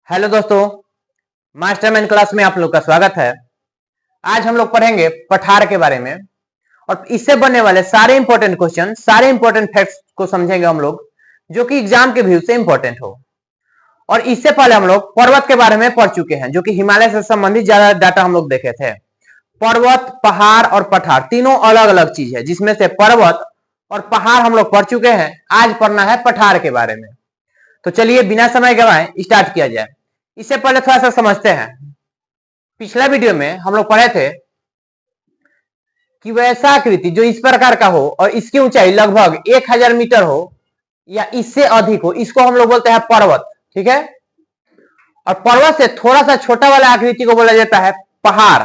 Hello दोस्तों, mastermind class में आप लोग का स्वागत है। आज हम लोग पढ़ेंगे पठार के बारे में और इससे बनने वाले सारे इंपॉर्टेंट क्वेश्चन, सारे इंपॉर्टेंट फैक्ट्स को समझेंगे हम लोग, जो कि एग्जाम के व्यू से इंपॉर्टेंट हो। और इससे पहले हम लोग पर्वत के बारे में पढ़ चुके हैं, जो कि हिमालय से संबंधित ज्यादा डाटा हम लोग देखे थे। पर्वत, पहाड़ और पठार तीनों अलग अलग चीज है, जिसमें से पर्वत और पहाड़ हम लोग पढ़ चुके हैं। आज पढ़ना है पठार के बारे में। तो चलिए बिना समय गवाए स्टार्ट किया जाए। इससे पहले थोड़ा सा समझते हैं। पिछला वीडियो में हम लोग पढ़े थे कि वैसा आकृति जो इस प्रकार का हो और इसकी ऊंचाई लगभग 1000 मीटर हो या इससे अधिक हो, इसको हम लोग बोलते हैं पर्वत। ठीक है। और पर्वत से थोड़ा सा छोटा वाला आकृति को बोला जाता है पहाड़।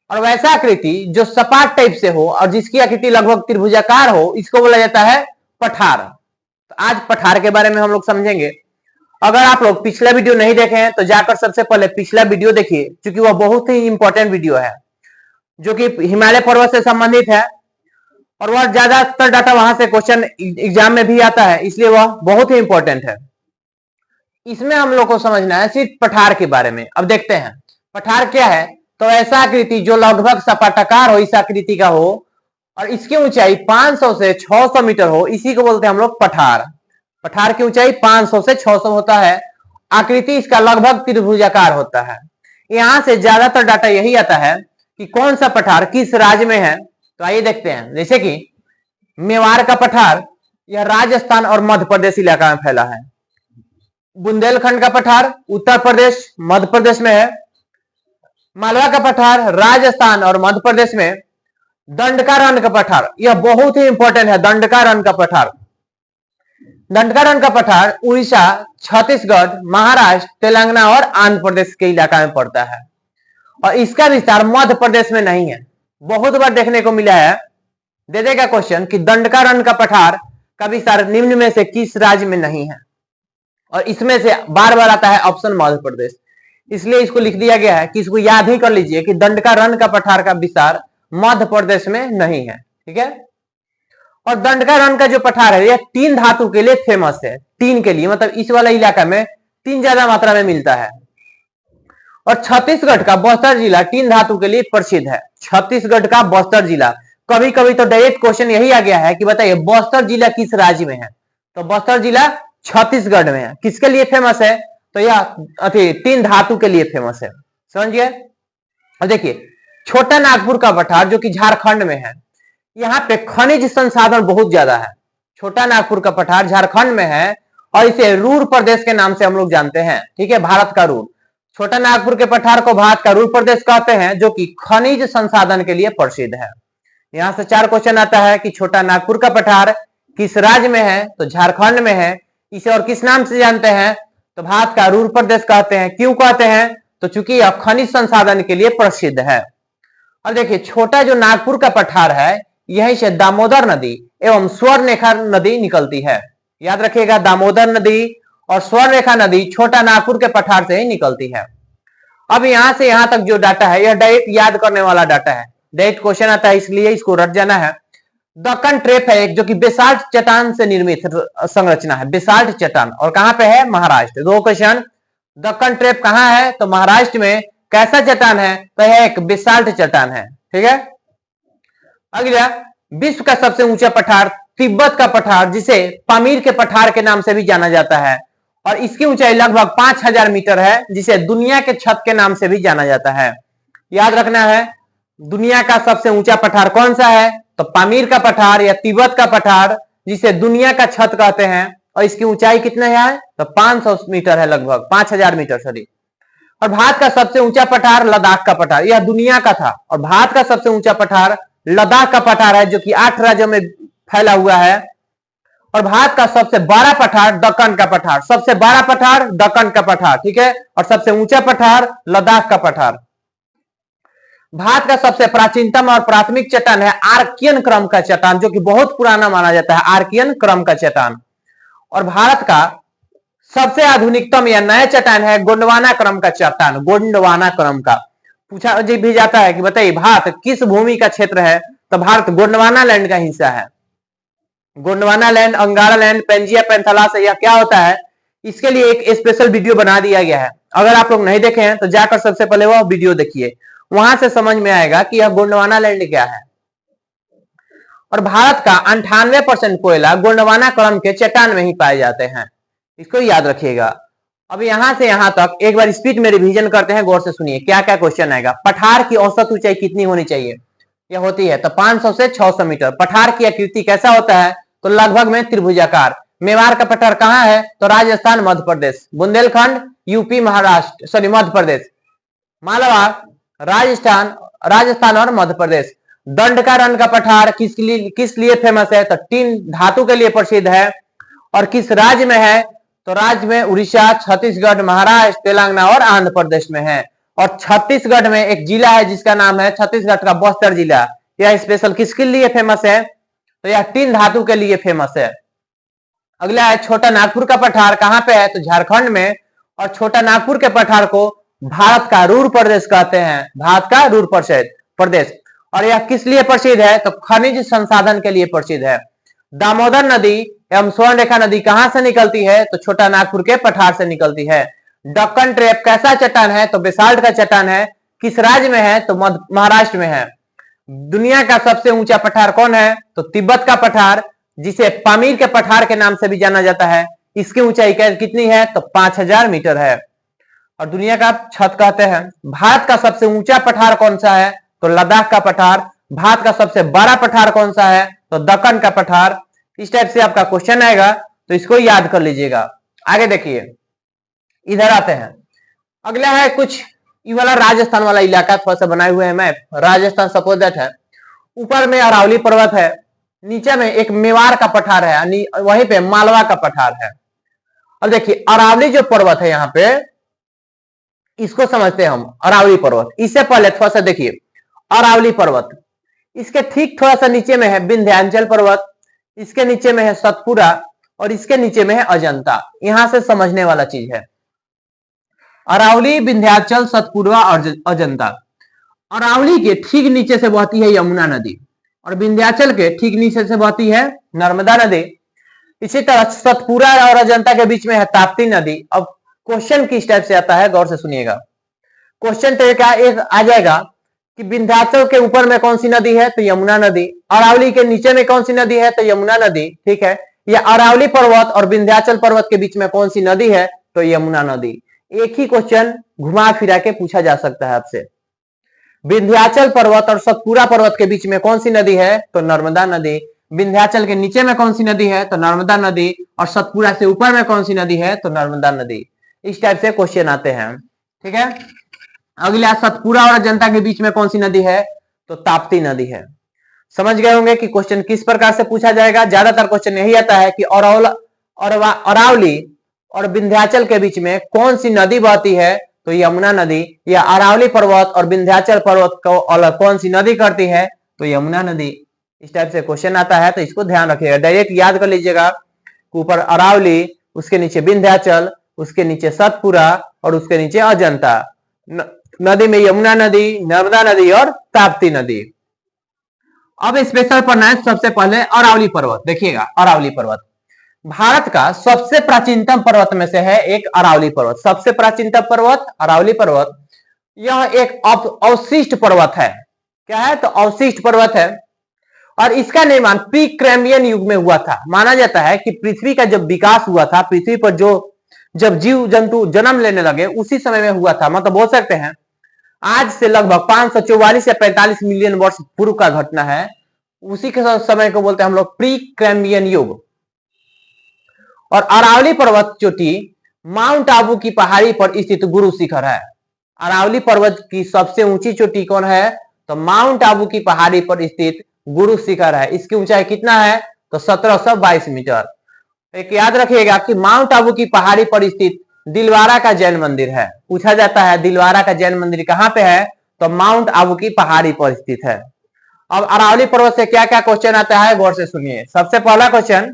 और वैसा आकृति जो सपाट टाइप से हो और जिसकी आकृति लगभग त्रिभुजाकार हो, इसको बोला जाता है पठार। तो आज पठार के बारे में हम लोग समझेंगे। अगर आप लोग पिछला वीडियो नहीं देखे हैं तो जाकर सबसे पहले पिछला वीडियो देखिए, क्योंकि वह बहुत ही इंपॉर्टेंट वीडियो है, जो कि हिमालय पर्वत से संबंधित है और वह ज्यादातर डाटा वहां से क्वेश्चन एग्जाम में भी आता है, इसलिए वह बहुत ही इंपॉर्टेंट है। इसमें हम लोग को समझना है सिर्फ पठार के बारे में। अब देखते हैं पठार क्या है। तो ऐसा आकृति जो लगभग सपाटाकार हो, इस आकृति का हो और इसकी ऊंचाई 500 से 600 मीटर हो, इसी को बोलते हैं हम लोग पठार। पठार की ऊंचाई 500 से 600 होता है। आकृति इसका लगभग त्रिभुजाकार होता है। यहां से ज्यादातर डाटा यही आता है कि कौन सा पठार किस राज्य में है। तो आइए देखते हैं। जैसे कि मेवाड़ का पठार यह राजस्थान और मध्य प्रदेश इलाका में फैला है। बुंदेलखंड का पठार उत्तर प्रदेश मध्य प्रदेश में है। मालवा का पठार राजस्थान और मध्य प्रदेश में। दंडकारण्य का पठार यह बहुत ही इंपॉर्टेंट है। दंडकारण्य का पठार, दंडकारण्य का पठार उड़ीसा, छत्तीसगढ़, महाराष्ट्र, तेलंगाना और आंध्र प्रदेश के इलाका में पड़ता है और इसका विस्तार मध्य प्रदेश में नहीं है। बहुत बार देखने को मिला है, दे देगा क्वेश्चन कि दंडकारण्य का पठार का विस्तार निम्न में से किस राज्य में नहीं है, और इसमें से बार बार आता है ऑप्शन मध्य प्रदेश। इसलिए इसको लिख दिया गया है कि इसको याद ही कर लीजिए कि दंडकारण्य का पठार का विस्तार मध्य प्रदेश में नहीं है। ठीक है। और दंडकारण्य का जो पठार है यह तीन धातु के लिए फेमस है। तीन के लिए मतलब इस वाला इलाका में तीन ज्यादा मात्रा में मिलता है। और छत्तीसगढ़ का बस्तर जिला तीन धातु के लिए प्रसिद्ध है। छत्तीसगढ़ का बस्तर जिला, कभी कभी तो डायरेक्ट क्वेश्चन यही आ गया है कि बताइए बस्तर जिला किस राज्य में है। तो बस्तर जिला छत्तीसगढ़ में है। किसके लिए फेमस है? तो यह तीन धातु के लिए फेमस है। समझिए। और देखिए छोटा नागपुर का पठार जो कि झारखंड में है, यहाँ पे खनिज संसाधन बहुत ज्यादा है। छोटा नागपुर का पठार झारखंड में है और इसे रूर प्रदेश के नाम से हम लोग जानते हैं। ठीक है, भारत का रूर। छोटा नागपुर के पठार को भारत का रूर प्रदेश कहते हैं, जो कि खनिज संसाधन के लिए प्रसिद्ध है। यहां से 4 क्वेश्चन आता है कि छोटा नागपुर का पठार किस राज्य में है? तो झारखंड में है। इसे और किस नाम से जानते हैं? तो भारत का रूर प्रदेश कहते हैं। क्यों कहते हैं? तो चूंकि यह खनिज संसाधन के लिए प्रसिद्ध है। और देखिए छोटा जो नागपुर का पठार है, यहीं से दामोदर नदी एवं स्वर्णरेखा नदी निकलती है। याद रखिएगा, दामोदर नदी और स्वर्णरेखा नदी छोटा नागपुर के पठार से ही निकलती है। अब यहां से यहां तक जो डाटा है यह डायरेक्ट याद करने वाला डाटा है। डायरेक्ट क्वेश्चन आता है, इसलिए इसको रट जाना है। दक्कन ट्रेप है एक, जो कि बेसाल्ट चट्टान से निर्मित संरचना है। बेसाल्ट चट्टान, और कहां पे है? महाराष्ट्र। 2 क्वेश्चन। दक्कन ट्रेप कहां है? तो महाराष्ट्र में। कैसा चट्टान है? तो यह एक बेसाल्ट चट्टान है। ठीक है। अगला, विश्व का सबसे ऊंचा पठार तिब्बत का पठार, जिसे पामीर के पठार के नाम से भी जाना जाता है, और इसकी ऊंचाई लगभग 5000 मीटर है, जिसे दुनिया के छत के नाम से भी जाना जाता है। याद रखना है, दुनिया का सबसे ऊंचा पठार कौन सा है? तो पामीर का पठार या तिब्बत का पठार, जिसे दुनिया का छत कहते हैं, और इसकी ऊंचाई कितने है? तो 500 मीटर है, लगभग 5000 मीटर सॉरी। और भारत का सबसे ऊंचा पठार लद्दाख का पठार, यह दुनिया का था, और भारत का सबसे ऊंचा पठार लद्दाख का पठार है, जो कि 8 राज्यों में फैला हुआ है। और भारत का सबसे बड़ा पठार दक्कन का पठार, सबसे बड़ा पठार दक्कन का पठार। ठीक है। और सबसे ऊंचा पठार लद्दाख का पठार। भारत का सबसे प्राचीनतम और प्राथमिक चट्टान है आर्कियन क्रम का चट्टान, जो कि बहुत पुराना माना जाता है। आर्कियन क्रम का चट्टान। और भारत का सबसे आधुनिकतम या नया चट्टान है गोंडवाना क्रम का चट्टान। गोंडवाना क्रम का पूछा भी जाता है कि बताइए भारत किस भूमि का क्षेत्र है? तो भारत गोंडवाना लैंड का हिस्सा है। Gondwana land, Angara land, Pangaea Panthalassa, यह क्या होता है? इसके लिए एक स्पेशल वीडियो बना दिया गया है। अगर आप लोग नहीं देखे हैं तो जाकर सबसे पहले वह वीडियो देखिए, वहां से समझ में आएगा कि यह गोंडवाना लैंड क्या है। और भारत का 98% कोयला गोंडवाना क्रम के चट्टान में ही पाए जाते हैं, इसको याद रखिएगा। अब यहां से यहां तक एक बार स्पीड में रिवीजन करते हैं, गौर से सुनिए क्या क्या क्वेश्चन आएगा। पठार की औसत ऊंचाई कितनी होनी चाहिए? यह होती है तो 500 से 600 मीटर। पठार की आकृति कैसा होता है? तो लगभग में त्रिभुजाकार। मेवाड़ का पठार कहाँ है? तो राजस्थान मध्य प्रदेश। Bundelkhand UP Maharashtra sorry Madhya Pradesh. मालवा राजस्थान और मध्य प्रदेश। दंडकारण्य का पठार किस लिए फेमस है? तो टीन धातु के लिए प्रसिद्ध है। और किस राज्य में है? तो राज्य में उड़ीसा, छत्तीसगढ़, महाराष्ट्र, तेलंगाना और आंध्र प्रदेश में है। और छत्तीसगढ़ में एक जिला है जिसका नाम है छत्तीसगढ़ का बस्तर जिला। यह स्पेशल किसके लिए फेमस है? तो यह टीन धातु के लिए फेमस है। अगला है छोटा नागपुर का पठार कहां पे है? तो झारखंड में। और छोटा नागपुर के पठार को भारत का रूर प्रदेश कहते हैं, भारत का रूर प्रदेश। और यह किस लिए प्रसिद्ध है? तो खनिज संसाधन के लिए प्रसिद्ध है। दामोदर नदी एवं स्वर्णरेखा नदी कहां से निकलती है? तो छोटा नागपुर के पठार से निकलती है। दक्कन ट्रैप कैसा चट्टान है? तो बेसाल्ट का चट्टान है। किस राज्य में है? तो महाराष्ट्र में है। दुनिया का सबसे ऊंचा पठार कौन है? तो तिब्बत का पठार, जिसे पामीर के पठार के नाम से भी जाना जाता है। इसकी ऊंचाई कितनी है? तो 5000 मीटर है। और दुनिया का छत कहते हैं। भारत का सबसे ऊंचा पठार कौन सा है? तो लद्दाख का पठार। भारत का सबसे बड़ा पठार कौन सा है? तो दक्कन का पठार। इस टाइप से आपका क्वेश्चन आएगा, तो इसको याद कर लीजिएगा। आगे देखिए, इधर आते हैं। अगला है कुछ ये वाला राजस्थान वाला इलाका थोड़ा सा बनाए हुए हैं मैप। राजस्थान सपोज दैट है, ऊपर में अरावली पर्वत है, नीचे में एक मेवाड़ का पठार है, वहीं पे मालवा का पठार है। अब देखिए अरावली जो पर्वत है यहाँ पे, इसको समझते हैं हम अरावली पर्वत। इससे पहले थोड़ा सा देखिए अरावली पर्वत, इसके ठीक थोड़ा सा नीचे में है विंध्याचल पर्वत, इसके नीचे में है सतपुरा और इसके नीचे में है अजंता। यहां से समझने वाला चीज है अरावली, विंध्याचल, सतपुरा और अजंता। अरावली के ठीक नीचे से बहती है यमुना नदी और विंध्याचल के ठीक नीचे से बहती है नर्मदा नदी। इसी तरह सतपुरा और अजंता के बीच में है ताप्ती नदी। अब क्वेश्चन किस टाइप से आता है, गौर से सुनिएगा। क्वेश्चन तो एक आ जाएगा कि विंध्याचल के ऊपर में कौन सी नदी है? तो यमुना नदी। अरावली के नीचे में कौन सी नदी है? तो यमुना नदी। ठीक है, या अरावली पर्वत और विंध्याचल पर्वत के बीच में कौन सी नदी है? तो यमुना नदी। एक ही क्वेश्चन घुमा फिरा के पूछा जा सकता है आपसे। विंध्याचल पर्वत और सतपुरा पर्वत के बीच में कौन सी नदी है? तो नर्मदा नदी। विंध्याचल के नीचे में कौन सी नदी है? तो नर्मदा नदी। और सतपुरा से ऊपर में कौन सी नदी है? तो नर्मदा नदी। इस टाइप से क्वेश्चन आते हैं। ठीक है, अगला सतपुरा और अजंता के बीच में कौन सी नदी है? तो ताप्ती नदी है। समझ गए होंगे कि क्वेश्चन किस प्रकार से पूछा जाएगा। ज्यादातर क्वेश्चन यही आता है कि अरावली और विंध्याचल के बीच में कौन सी नदी बहती है? तो यमुना नदी। या अरावली पर्वत और विंध्याचल पर्वत को अलग कौन सी नदी करती है? तो यमुना नदी। इस टाइप से क्वेश्चन आता है, तो इसको ध्यान रखिएगा। डायरेक्ट याद कर लीजिएगा, ऊपर अरावली, उसके नीचे विंध्याचल, उसके नीचे सतपुरा और उसके नीचे अजंता। नदी में यमुना नदी, नर्मदा नदी और ताप्ती नदी। अब स्पेशल पढ़ना है सबसे पहले अरावली पर्वत। देखिएगा अरावली पर्वत भारत का सबसे प्राचीनतम पर्वत में से है एक अरावली पर्वत। सबसे प्राचीनतम पर्वत अरावली पर्वत। यह एक अवशिष्ट पर्वत है। क्या है? तो अवशिष्ट पर्वत है। और इसका निर्माण प्री कैम्ब्रियन युग में हुआ था। माना जाता है कि पृथ्वी का जब विकास हुआ था, पृथ्वी पर जब जीव जंतु जन्म लेने लगे उसी समय में हुआ था। मतलब बोल सकते हैं आज से लगभग 544 या 45 मिलियन वर्ष पूर्व का घटना है। उसी के समय को बोलते हैं हम लोग प्री कैम्ब्रियन युग। और अरावली पर्वत चोटी माउंट आबू की पहाड़ी पर स्थित गुरु शिखर है। अरावली पर्वत की सबसे ऊंची चोटी कौन है? तो माउंट आबू की पहाड़ी पर स्थित गुरु शिखर है। इसकी ऊंचाई कितना है? तो 1722 मीटर। एक याद रखिएगा कि माउंट आबू की पहाड़ी पर स्थित दिलवारा का जैन मंदिर है। पूछा जाता है दिलवारा का जैन मंदिर कहां पे है? तो माउंट आबू की पहाड़ी पर स्थित है। अब अरावली पर्वत से क्या क्या क्वेश्चन आता है, गौर से सुनिए। सबसे पहला क्वेश्चन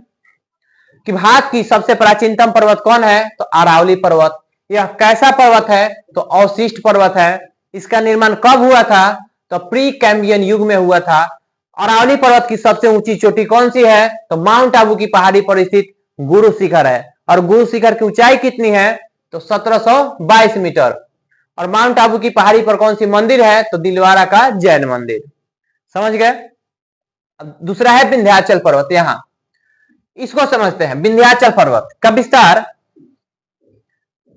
कि भारत की सबसे प्राचीनतम पर्वत कौन है? तो अरावली पर्वत। यह कैसा पर्वत है? तो अवशिष्ट पर्वत है। इसका निर्माण कब हुआ था? तो प्री कैम्ब्रियन युग में हुआ था। अरावली पर्वत की सबसे ऊंची चोटी कौन सी है? तो माउंट आबू की पहाड़ी पर स्थित गुरु शिखर है। और गुरु शिखर की ऊंचाई कितनी है? तो 1722 मीटर। और माउंट आबू की पहाड़ी पर कौन सी मंदिर है? तो दिलवारा का जैन मंदिर। समझ गए? अब दूसरा है विंध्याचल पर्वत। यहां इसको समझते हैं। विंध्याचल पर्वत का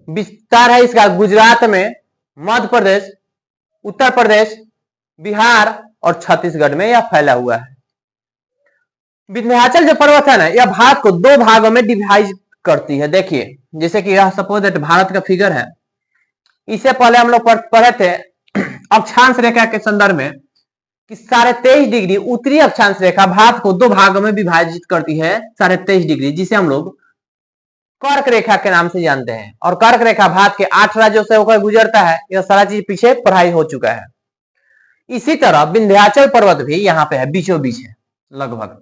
विस्तार है इसका गुजरात में, मध्य प्रदेश, उत्तर प्रदेश, बिहार और छत्तीसगढ़ में यह फैला हुआ है। विंध्याचल जो पर्वत है ना, यह भारत को दो भागों में डिवाइड करती है। देखिए, जैसे कि यह सपोज दैट भारत का फिगर है। इससे पहले हम लोग पढ़े थे अक्षांश रेखा के संदर्भ में कि 23.5 डिग्री उत्तरी अक्षांश रेखा भारत को दो भागों में विभाजित करती है, 23.5 डिग्री, जिसे हम लोग कर्क रेखा के नाम से जानते हैं। और कर्क रेखा भारत के 8 राज्यों से होकर गुजरता है। यह सारा चीज पीछे पढ़ाई हो चुका है। इसी तरह विंध्याचल पर्वत भी यहाँ पे है, बीचों बीच है लगभग।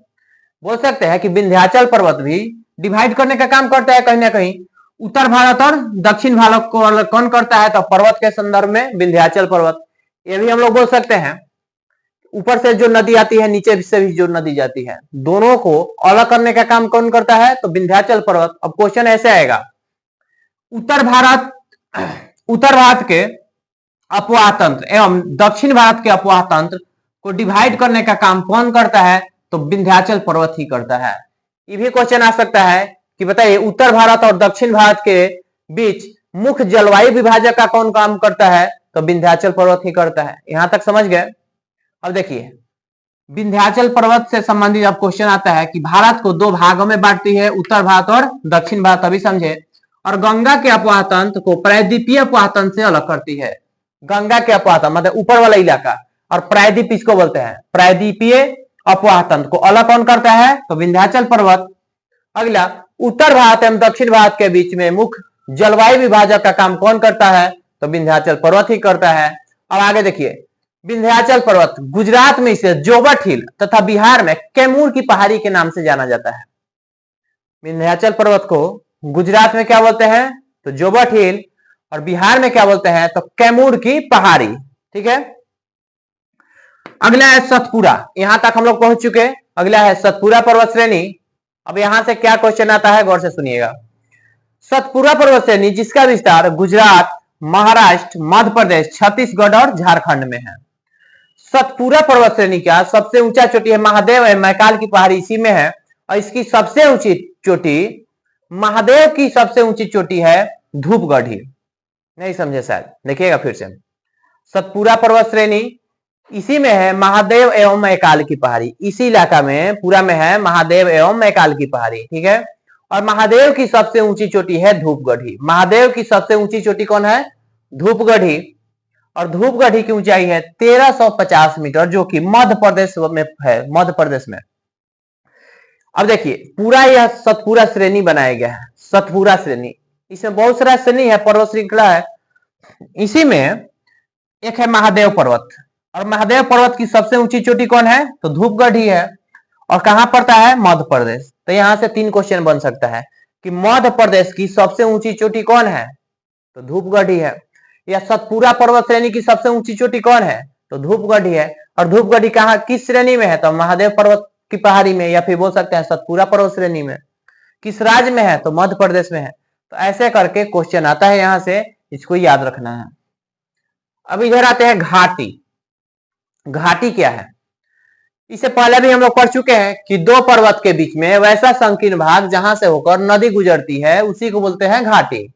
बोल सकते हैं कि विंध्याचल पर्वत भी डिवाइड करने का काम करता है कहीं ना कहीं। उत्तर भारत और दक्षिण भारत को अलग कौन करता है? तो पर्वत के संदर्भ में विंध्याचल पर्वत। ये भी हम लोग बोल सकते हैं ऊपर से जो नदी आती है, नीचे से भी जो नदी जाती है, दोनों को अलग करने का काम कौन करता है? तो विंध्याचल पर्वत। अब क्वेश्चन ऐसे आएगा, उत्तर भारत के अपवाह तंत्र एवं दक्षिण भारत के अपवाह तंत्र को डिवाइड करने का काम कौन करता है? तो विंध्याचल पर्वत ही करता है। ये भी क्वेश्चन आ सकता है कि बताइए उत्तर भारत और दक्षिण भारत के बीच मुख्य जलवायु विभाजक का कौन काम करता है? तो विंध्याचल पर्वत ही करता है। यहां तक समझ गए? अब देखिए, विंध्याचल पर्वत से संबंधित अब क्वेश्चन आता है कि भारत को दो भागों में बांटती है, उत्तर भारत और दक्षिण भारत। अभी समझे। और गंगा के अपवाह तंत्र को प्रायद्वीपीय अपवाह तंत्र से अलग करती है। गंगा के अपवाह तंत्र मतलब ऊपर वाला इलाका, और प्रायद्वीप इसको बोलते हैं। प्रायद्वीपीय अपवाह तंत्र को अलग कौन करता है? तो विंध्याचल पर्वत। अगला, उत्तर भारत एवं दक्षिण भारत के बीच में मुख्य जलवायु विभाजक का काम कौन करता है? तो विंध्याचल पर्वत ही करता है। अब आगे देखिए, विंध्याचल पर्वत गुजरात में इसे जोबट हिल तथा बिहार में कैमूर की पहाड़ी के नाम से जाना जाता है। विंध्याचल पर्वत को गुजरात में क्या बोलते हैं? तो जोबट हिल, और बिहार में क्या बोलते हैं? तो कैमूर की पहाड़ी। ठीक है। अगला है सतपुरा। यहां तक हम लोग पहुंच चुके। अगला है सतपुरा पर्वत श्रेणी। अब यहां से क्या क्वेश्चन आता है, गौर से सुनिएगा। सतपुरा पर्वत श्रेणी जिसका विस्तार गुजरात, महाराष्ट्र, मध्य प्रदेश, छत्तीसगढ़ और झारखंड में है। सतपुरा पर्वत श्रेणी का सबसे ऊंचा चोटी है महादेव एवं मैकाल की पहाड़ी, इसी में है। और इसकी सबसे ऊंची चोटी, महादेव की सबसे ऊंची चोटी है धूपगढ़ी। नहीं समझे शायद, देखिएगा फिर से। सतपुरा पर्वत श्रेणी इसी में है महादेव एवं मैकाल की पहाड़ी। इसी इलाका में पूरा में है महादेव एवं मैकाल की पहाड़ी। ठीक है। और महादेव की सबसे ऊंची चोटी है धूपगढ़ी। महादेव की सबसे ऊंची चोटी कौन है? धूपगढ़ी। और धूपगढ़ी की ऊंचाई है 1350 मीटर, जो कि मध्य प्रदेश में है, मध्य प्रदेश में। अब देखिए, पूरा यह सतपुरा श्रेणी बनाया गया है। सतपुरा श्रेणी, इसमें बहुत सारा श्रेणी है, पर्वत श्रृंखला है। इसी में एक है महादेव पर्वत। और महादेव पर्वत की सबसे ऊंची चोटी कौन है? तो धूपगढ़ी है। और कहां पड़ता है? मध्य प्रदेश। तो यहां से 3 क्वेश्चन बन सकता है कि मध्य प्रदेश की सबसे ऊंची चोटी कौन है? तो धूपगढ़ी है। या सतपुरा पर्वत श्रेणी की सबसे ऊंची चोटी कौन है? तो धूपगढ़ी है। और धूपगढ़ी कहां, किस श्रेणी में है? तो महादेव पर्वत की पहाड़ी में, या फिर बोल सकते हैं सतपुरा पर्वत श्रेणी में। किस राज्य में है? तो मध्य प्रदेश में है। तो ऐसे करके क्वेश्चन आता है, यहां से इसको याद रखना है। अब इधर आते हैं घाटी। घाटी क्या है? इससे पहले भी हम लोग पढ़ चुके हैं कि दो पर्वत के बीच में वैसा संकीर्ण भाग जहां से होकर नदी गुजरती है, उसी को बोलते हैं घाटी।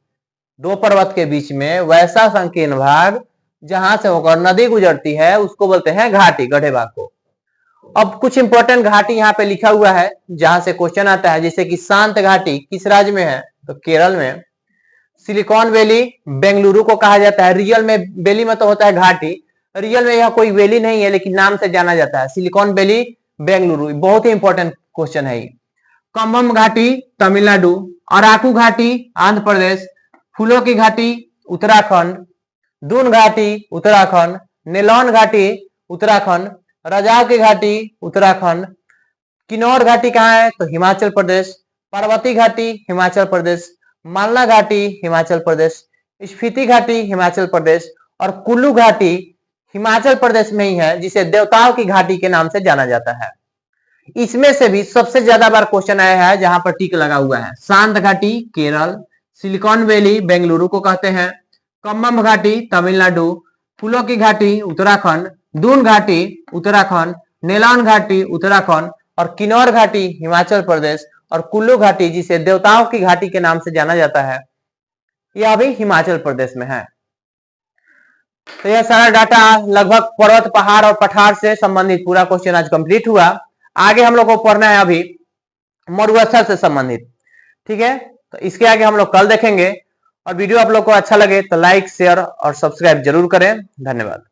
दो पर्वत के बीच में वैसा संकीर्ण भाग जहां से होकर नदी गुजरती है, उसको बोलते हैं घाटी, गढ़े भाग को। अब कुछ इंपॉर्टेंट घाटी यहाँ पे लिखा हुआ है जहां से क्वेश्चन आता है, जैसे कि शांत घाटी किस राज्य में है? तो केरल में। सिलिकॉन वैली बेंगलुरु को कहा जाता है। रियल में वैली में तो होता है घाटी, रियल में यह कोई वैली नहीं है, लेकिन नाम से जाना जाता है सिलिकॉन वैली बेंगलुरु। बहुत ही इंपॉर्टेंट क्वेश्चन है। कंबम घाटी तमिलनाडु, अराकू घाटी आंध्र प्रदेश, फूलों की घाटी उत्तराखंड, दून घाटी उत्तराखंड, नेलौन घाटी उत्तराखंड, रजाव की घाटी उत्तराखंड, किन्नौर घाटी कहाँ है? तो हिमाचल प्रदेश, पार्वती घाटी हिमाचल प्रदेश, मालना घाटी हिमाचल प्रदेश, स्पीति घाटी हिमाचल प्रदेश, और कुल्लू घाटी हिमाचल प्रदेश में ही है, जिसे देवताओं की घाटी के नाम से जाना जाता है। इसमें से भी सबसे ज्यादा बार क्वेश्चन आया है जहां पर टिक लगा हुआ है। शांत घाटी केरल, सिलिकॉन वैली बेंगलुरु को कहते हैं, कम्बम घाटी तमिलनाडु, फूलों की घाटी उत्तराखंड, दून घाटी उत्तराखंड, नेलान घाटी उत्तराखंड और किन्नौर घाटी हिमाचल प्रदेश और कुल्लू घाटी जिसे देवताओं की घाटी के नाम से जाना जाता है, यह भी हिमाचल प्रदेश में है। तो यह सारा डाटा लगभग पर्वत पहाड़ और पठार से संबंधित पूरा क्वेश्चन आज कंप्लीट हुआ। आगे हम लोग को पढ़ना है अभी मरुस्थल से संबंधित। ठीक है, तो इसके आगे हम लोग कल देखेंगे। और वीडियो आप लोग को अच्छा लगे तो लाइक शेयर और सब्सक्राइब जरूर करें। धन्यवाद।